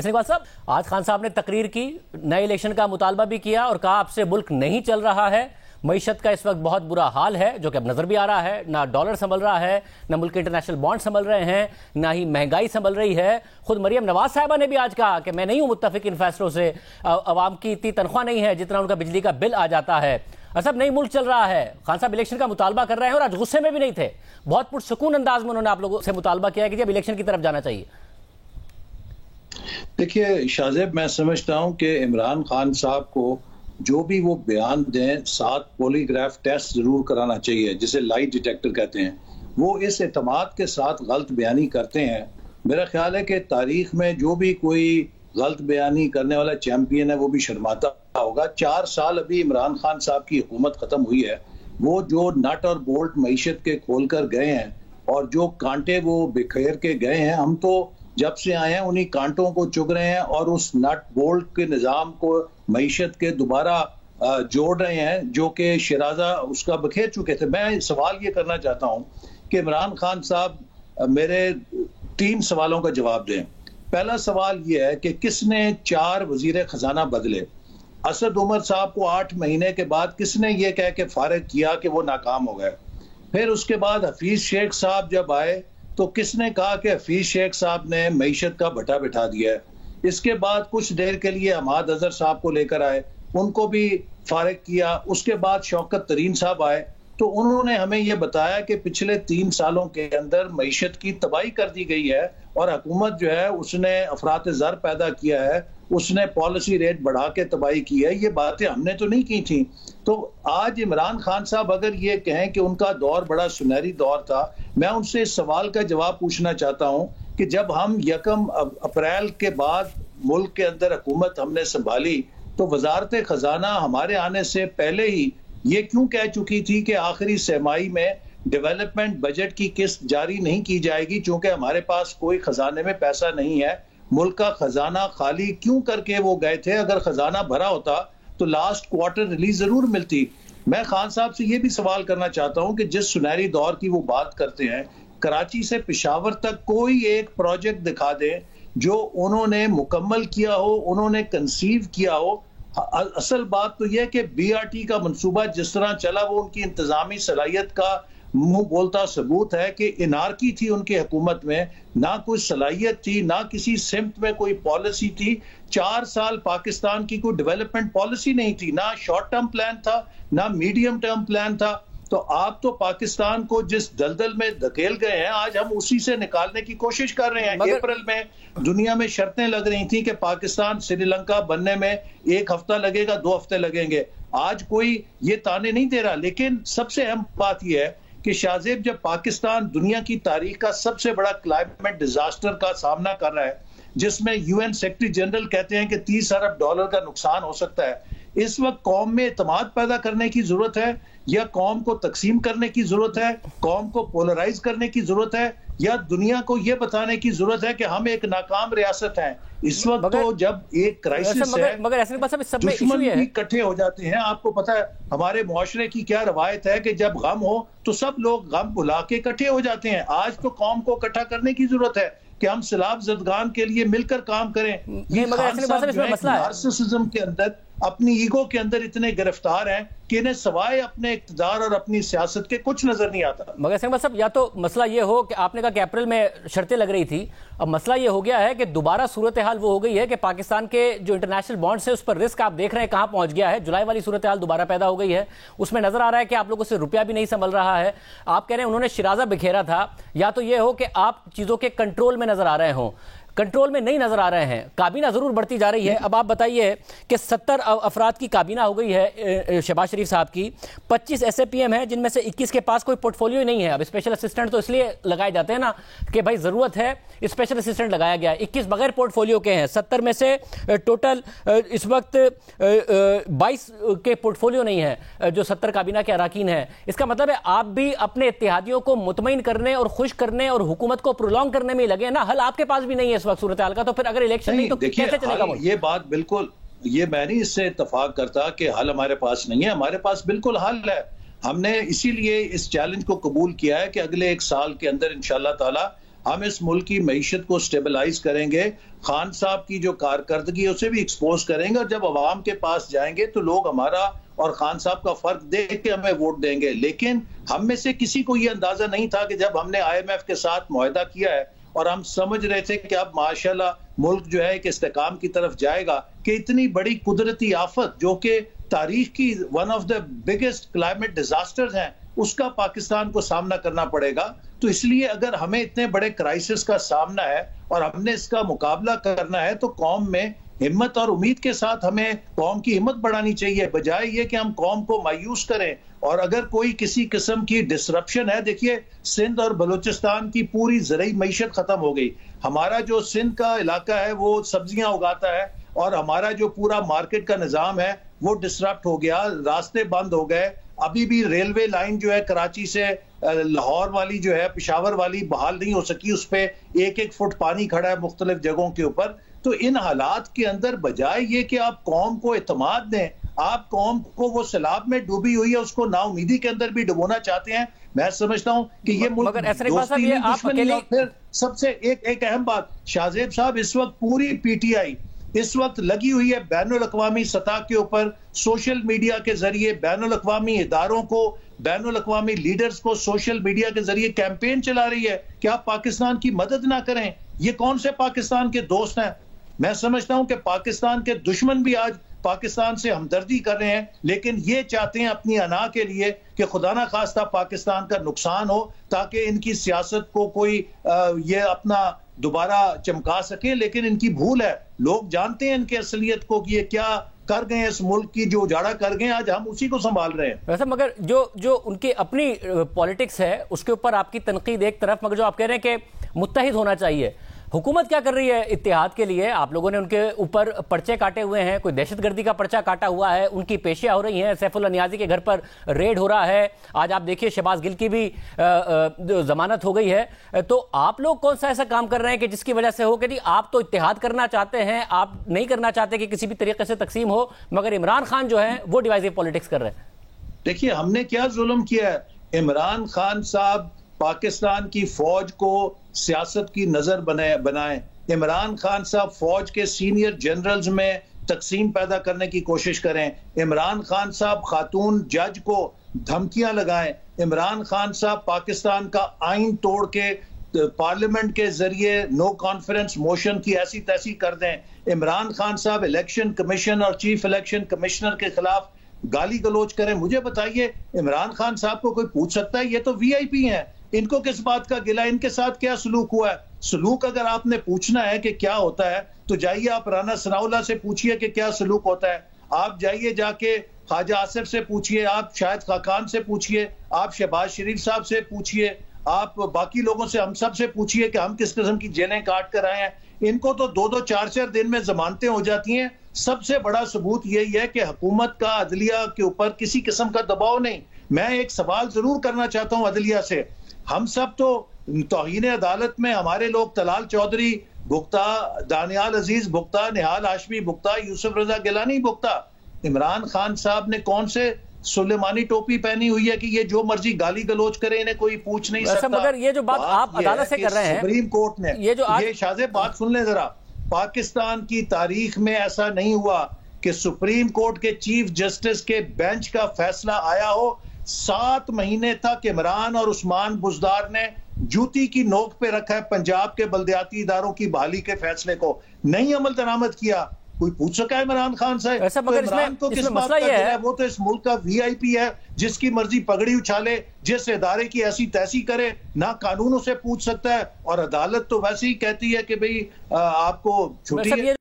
इस्लामाबाद साहब, आज खान साहब ने तकरीर की, नए इलेक्शन का मुतालबा भी किया और कहा आपसे मुल्क नहीं चल रहा है, मईशत का इस वक्त बहुत बुरा हाल है, जो कि अब नजर भी आ रहा है। ना डॉलर संभल रहा है, ना मुल्क के इंटरनेशनल बॉन्ड संभल रहे हैं, ना ही महंगाई संभल रही है। खुद मरियम नवाज साहिबा ने भी आज कहा कि मैं नहीं हूं मुत्तफिक इन फैसलों से, अवाम की इतनी तनख्वाह नहीं है जितना उनका बिजली का बिल आ जाता है। सब नहीं मुल्क चल रहा है। खान साहब इलेक्शन का मुतालबा कर रहे हैं और आज गुस्से में भी नहीं थे, बहुत पुरसुकून अंदाज में उन्होंने आप लोगों से मुतालबा किया है कि जब इलेक्शन की तरफ जाना चाहिए। देखिए शाहजेब, मैं समझता हूं कि इमरान खान साहब को जो भी वो बयान दें 7 पॉलीग्राफ टेस्ट जरूर कराना चाहिए, जिसे लाई डिटेक्टर कहते हैं। वो इस एतमाद के साथ गलत बयानी करते हैं। मेरा ख्याल है कि तारीख में जो भी कोई गलत बयानी करने वाला चैंपियन है वो भी शर्माता होगा। 4 साल अभी इमरान खान साहब की हुकूमत खत्म हुई है, वो जो नट और बोल्ट मईशत के खोल कर गए हैं और जो कांटे वो बिखेर के गए हैं, हम तो जब से आए हैं उन्हीं कांटों को चुग रहे हैं और उस नट बोल्ट के निजाम को मईशत के दोबारा जोड़ रहे हैं, जो कि शराजा उसका बखेर चुके थे। मैं सवाल ये करना चाहता हूं कि इमरान खान साहब मेरे 3 सवालों का जवाब दें। पहला सवाल ये है कि किसने 4 वजीर खजाना बदले? असद उमर साहब को 8 महीने के बाद किसने ये कह के फारिग किया कि वो नाकाम हो गए? फिर उसके बाद हफीज शेख साहब जब आए तो किसने कहा कि हफीज शेख साहब ने मईशत का भट्टा बिठा दिया है? इसके बाद कुछ देर के लिए हमाद अजहर साहब को लेकर आए, उनको भी फारिग किया। उसके बाद शौकत तरीन साहब आए तो उन्होंने हमें यह बताया कि पिछले 3 सालों के अंदर मईशत की तबाही कर दी गई है और हुकूमत जो है उसने अफरात ज़र पैदा किया है, उसने पॉलिसी रेट बढ़ा के तबाही की है। ये बातें हमने तो नहीं की थी। तो आज इमरान खान साहब अगर ये कहें कि उनका दौर बड़ा सुनहरी दौर था, मैं उनसे इस सवाल का जवाब पूछना चाहता हूं कि जब हम 1 अप्रैल के बाद मुल्क के अंदर हुकूमत हमने संभाली तो वजारत खजाना हमारे आने से पहले ही ये क्यों कह चुकी थी कि आखिरी सहमाही में डेवलपमेंट बजट की किस्त जारी नहीं की जाएगी, क्योंकि हमारे पास कोई खजाने में पैसा नहीं है। मुल्क का खजाना खाली क्यों करके वो गए थे? अगर खजाना भरा होता तो लास्ट क्वार्टर रिलीज जरूर मिलती। मैं खान साहब से ये भी सवाल करना चाहता हूं कि जिस सुनहरी दौर की वो बात करते हैं, कराची से पेशावर तक कोई एक प्रोजेक्ट दिखा दें जो उन्होंने मुकम्मल किया हो, उन्होंने कंसीव किया हो। असल बात तो यह कि बीआरटी का मंसूबा जिस तरह चला वो उनकी इंतजामी सलाहियत का मुंह बोलता सबूत है कि इनारकी थी उनकी हुकूमत में, ना कोई सलाहियत थी, ना किसी सिमत में कोई पॉलिसी थी। 4 साल पाकिस्तान की कोई डेवलपमेंट पॉलिसी नहीं थी, ना शॉर्ट टर्म प्लान था, ना मीडियम टर्म प्लान था। तो आप तो पाकिस्तान को जिस दलदल में धकेल गए हैं, आज हम उसी से निकालने की कोशिश कर रहे हैं। अप्रैल में दुनिया में शर्तें लग रही थी कि पाकिस्तान श्रीलंका बनने में 1 हफ्ता लगेगा, 2 हफ्ते लगेंगे। आज कोई ये ताने नहीं दे रहा। लेकिन सबसे अहम बात यह है कि शाहजेब, जब पाकिस्तान दुनिया की तारीख का सबसे बड़ा क्लाइमेट डिजास्टर का सामना कर रहा है, जिसमें यूएन सेक्रेटरी जनरल कहते हैं कि $30 अरब का नुकसान हो सकता है, इस वक्त कौम में एतमाद पैदा करने की जरूरत है या कौम को तकसीम करने की जरूरत है, कौम को पोलराइज करने की जरूरत है, या दुनिया को यह बताने की जरूरत है कि हम एक नाकाम रियासत हैं? इस वक्त तो जब एक क्राइसिस है, दुश्मन भी इकट्ठे हो जाते हैं। आपको पता है हमारे मुआशरे की क्या रवायत है कि जब गम हो तो सब लोग गम भुला के इकट्ठे हो जाते हैं। आज तो कौम को इकट्ठा करने की जरूरत है कि हम सैलाब ज़दगान के लिए मिलकर काम करें। ये नार्सिसिज्म के अंदर, अपनी ईगो के अंदर इतने गिरफ्तार हैं कि इन्हें सवाए अपने इक़्तिदार और अपनी सियासत के कुछ नजर नहीं आता। मगर सिंह साहब, या तो मसला ये हो कि आपने कहा कि अप्रैल में शर्तें लग रही थी, अब मसला ये हो गया है कि दोबारा सूरत हाल वो हो गई है कि पाकिस्तान के जो इंटरनेशनल बॉन्ड्स है उस पर रिस्क आप देख रहे हैं कहां पहुंच गया है। जुलाई वाली सूरत हाल दोबारा पैदा हो गई है, उसमें नजर आ रहा है कि आप लोगों से रुपया भी नहीं संभल रहा है। आप कह रहे हैं उन्होंने शिराजा बिखेरा था, या तो ये हो कि आप चीजों के कंट्रोल में नजर आ रहे हो, कंट्रोल में नहीं नजर आ रहे हैं। काबीना जरूर बढ़ती जा रही है। अब आप बताइए कि 70 अफराद की काबीना हो गई है शहबाज शरीफ साहब की, 25 SAPM है जिनमें से 21 के पास कोई पोर्टफोलियो नहीं है। अब स्पेशल असिस्टेंट तो इसलिए लगाए जाते हैं ना कि भाई जरूरत है, स्पेशल असिस्टेंट लगाया गया है। 21 बगैर पोर्टफोलियो के हैं। 70 में से टोटल इस वक्त 22 के पोर्टफोलियो नहीं है जो 70 काबीना के अराकीन है। इसका मतलब है आप भी अपने इत्तेहादियों को मुतमईन करने और खुश करने और हुकूमत को प्रोलॉन्ग करने में लगे ना। हल आपके पास भी नहीं है इस वक्त सूरत हाल का, तो फिर अगर इलेक्शन नहीं तो कैसे चलेगा? ये बात बिल्कुल, ये मैं नहीं इससे इत्तफाक करता कि हल हमारे पास नहीं है। हमारे पास बिल्कुल हल है। हमने इसीलिए इस चैलेंज को कबूल किया है कि अगले 1 साल के अंदर इंशाअल्लाह ताला हम इस मुल्क की मईशत को स्टेबलाइज करेंगे, खान साहब की जो कारकर्दगी है उसे भी एक्सपोज करेंगे, और जब अवाम के पास जाएंगे तो लोग हमारा और खान साहब का फर्क देख के हमें वोट देंगे। लेकिन हम में से किसी को यह अंदाजा नहीं था कि जब हमने IMF के साथ मुआहदा किया है और हम समझ रहे थे कि अब माशाल्लाह मुल्क जो है कि इस्तेकाम की तरफ जाएगा, कि इतनी बड़ी कुदरती आफत जो कि तारीख की one of the biggest climate disasters हैं, उसका पाकिस्तान को सामना करना पड़ेगा। तो इसलिए अगर हमें इतने बड़े क्राइसिस का सामना है और हमने इसका मुकाबला करना है, तो कौम में हिम्मत और उम्मीद के साथ हमें कौम की हिम्मत बढ़ानी चाहिए, बजाय ये कि हम कौम को मायूस करें। और अगर कोई किसी किस्म की डिसरप्शन है, देखिए सिंध और बलूचिस्तान की पूरी ज़राई मईशत खत्म हो गई। हमारा जो सिंध का इलाका है वो सब्जियां उगाता है, और हमारा जो पूरा मार्केट का निज़ाम है वो डिसरप्ट हो गया, रास्ते बंद हो गए। अभी भी रेलवे लाइन जो है कराची से लाहौर वाली जो है, पेशावर वाली बहाल नहीं हो सकी, उस पर 1-1 फुट पानी खड़ा है मुख्तलिफ जगहों के ऊपर। तो इन हालात के अंदर बजाय ये कि आप कौम को इत्मीनान दें, आप कौम को वो सैलाब में डूबी हुई है उसको नाउमीदी के अंदर भी डुबोना चाहते हैं। मैं समझता हूं कि ये मुल्क दोस्ती नहीं, दुश्मनी। और फिर सबसे एक अहम बात, शाहजेब साहब, इस वक्त पूरी PTI इस वक्त लगी हुई है बैनुल-अक़वामी सतह के ऊपर सोशल मीडिया के जरिए बैनुल-अक़वामी इदारों को, बैनुल-अक़वामी लीडर्स को सोशल मीडिया के जरिए कैंपेन चला रही है कि आप पाकिस्तान की मदद ना करें। ये कौन से पाकिस्तान के दोस्त हैं? मैं समझता हूं कि पाकिस्तान के दुश्मन भी आज पाकिस्तान से हमदर्दी कर रहे हैं, लेकिन ये चाहते हैं अपनी अना के लिए कि खुदा ना खास्ता पाकिस्तान का नुकसान हो, ताकि इनकी सियासत को कोई ये अपना दोबारा चमका सके। लेकिन इनकी भूल है, लोग जानते हैं इनके असलियत को कि ये क्या कर गए इस मुल्क की, जो उजाड़ा कर गए, आज हम उसी को संभाल रहे हैं। वैसे मगर जो उनकी अपनी पॉलिटिक्स है उसके ऊपर आपकी तनकीद एक तरफ, मगर जो आप कह रहे हैं कि मुत्तहिद होना चाहिए, हुकूमत क्या कर रही है इत्तेहाद के लिए? आप लोगों ने उनके ऊपर पर्चे काटे हुए हैं, कोई दहशतगर्दी का पर्चा काटा हुआ है, उनकी पेशियां हो रही हैं, सैफुल्लाह नियाजी के घर पर रेड हो रहा है, आज आप देखिए शहबाज गिल की भी जमानत हो गई है। तो आप लोग कौन सा ऐसा काम कर रहे हैं कि जिसकी वजह से हो कि आप तो इत्तेहाद करना चाहते हैं, आप नहीं करना चाहते कि किसी भी तरीके से तकसीम हो, मगर इमरान खान जो है वो डिवाइसिव पॉलिटिक्स कर रहे हैं? देखिए, हमने क्या जुल्म किया है? इमरान खान साहब पाकिस्तान की फौज को सियासत की नजर बनाए। इमरान खान साहब फौज के सीनियर जनरल्स में तकसीम पैदा करने की कोशिश करें। इमरान खान साहब खातून जज को धमकियां लगाएं। इमरान खान साहब पाकिस्तान का आइन तोड़ के पार्लियामेंट के जरिए नो कॉन्फ्रेंस मोशन की ऐसी तैसी कर दें। इमरान खान साहब इलेक्शन कमीशन और चीफ इलेक्शन कमिश्नर के खिलाफ गाली गलोच करें। मुझे बताइए, इमरान खान साहब को कोई पूछ सकता है? ये तो VIP हैं, इनको किस बात का गिला? इनके साथ क्या सलूक हुआ है? सलूक अगर आपने पूछना है कि क्या होता है, तो जाइए आप राना सनाउल्लाह से पूछिए कि क्या सलूक होता है। आप जाइए जाके ख्वाजा आसिफ से पूछिए, आप शाहिद खाकान से पूछिए, आप शहबाज शरीफ साहब से पूछिए, आप बाकी लोगों से, हम सब से पूछिए कि हम किस किस्म की जेलें काट कर आए हैं। इनको तो 2-2 4-4 दिन में जमानतें हो जाती हैं। सबसे बड़ा सबूत यही है कि हुकूमत का अदलिया के ऊपर किसी किस्म का दबाव नहीं। मैं एक सवाल जरूर करना चाहता हूं अदलिया से। हम सब तो तौहीन अदालत में हमारे लोग तलाल चौधरी भुगता, दानियाल अजीज भुगता, निहाल हाशमी भुगता, यूसुफ रजा गिलानी भुगता। इमरान खान साहब ने कौन से सुलेमानी टोपी पहनी हुई है कि ये जो मर्जी गाली गलोच करे, इन्हें कोई पूछ नहीं सकता? मगर ये जो बात आप अदालत से कर रहे हैं, सुप्रीम कोर्ट ने ये शाहजेब बात सुन ले जरा, पाकिस्तान की तारीख में ऐसा नहीं हुआ कि सुप्रीम कोर्ट के चीफ जस्टिस के बेंच का फैसला आया हो 7 महीने तक इमरान और उस्मान बुजदार ने जूती की नोक पे रखा है पंजाब के बल्दियाती इदारों की बहाली के फैसले को, नहीं अमल दरामद किया। कोई पूछ सका है इमरान खान से? ऐसा मगर तो इमरान को किस बात का गिला है? वो तो इस मुल्क का VIP है, जिसकी मर्जी पगड़ी उछाले, जिस इदारे की ऐसी तैसी करे, ना कानूनों से पूछ सकता है। और अदालत तो वैसे ही कहती है कि भाई आपको छुट्टी है।